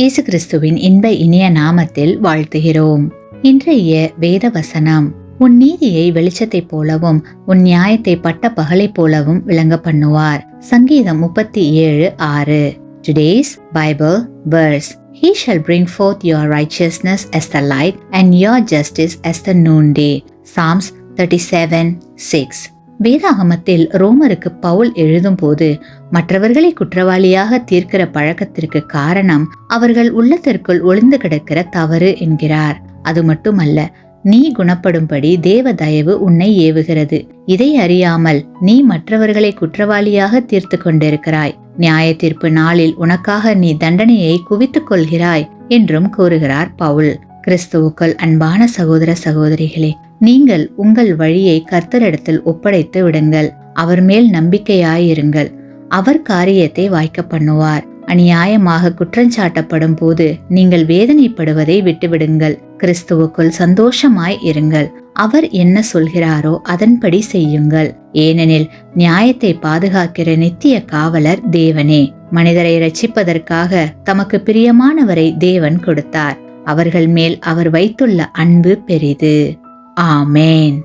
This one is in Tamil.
இயேசு கிறிஸ்துவின் இன்ப இனிய நாமத்தில் வாழ்த்துகிறோம். இன்றைய வேத வசனம், உன் நீதியை வெளிச்சத்தைப் போலவும் உன் நியாயத்தை பட்ட பகலை போலவும் விளங்க பண்ணுவார். சங்கீதம் 37:6. Today's Bible verse: He shall bring forth your righteousness as the light and your justice as the noonday. Psalms 37:6. வேதாகமத்தில் ரோமருக்கு பவுல் எழுதும் போது மற்றவர்களை குற்றவாளியாக தீர்க்கிற பழக்கத்திற்கு காரணம் அவர்கள் உள்ளத்திற்குள் ஒளிந்து கிடக்கிற தவறு என்கிறார். அது மட்டுமல்ல, நீ குணப்படும்படி தேவ தயவு உன்னை ஏவுகிறது. இதை அறியாமல் நீ மற்றவர்களை குற்றவாளியாக தீர்த்து கொண்டிருக்கிறாய். நியாய தீர்ப்பு நாளில் உனக்காக நீ தண்டனையை குவித்துக் கொள்கிறாய் என்றும் கூறுகிறார் பவுல். கிறிஸ்துவுக்குள் அன்பான சகோதர சகோதரிகளே, நீங்கள் உங்கள் வழியை கர்த்தரிடத்தில் ஒப்படைத்து விடுங்கள். அவர் மேல் நம்பிக்கையாயிருங்கள். அவர் காரியத்தை வாய்க்க பண்ணுவார். அநியாயமாக குற்றஞ்சாட்டப்படும் போது நீங்கள் வேதனைப்படுவதை விட்டுவிடுங்கள். கிறிஸ்துவுக்குள் சந்தோஷமாய் இருங்கள். அவர் என்ன சொல்கிறாரோ அதன்படி செய்யுங்கள். ஏனெனில் நியாயத்தை பாதுகாக்கிற நித்திய காவலர் தேவனே. மனிதரை இரட்சிப்பதற்காக தமக்கு பிரியமானவரை தேவன் கொடுத்தார். அவர்கள் மேல் அவர் வைத்துள்ள அன்பு பெரிது. ஆமேன்.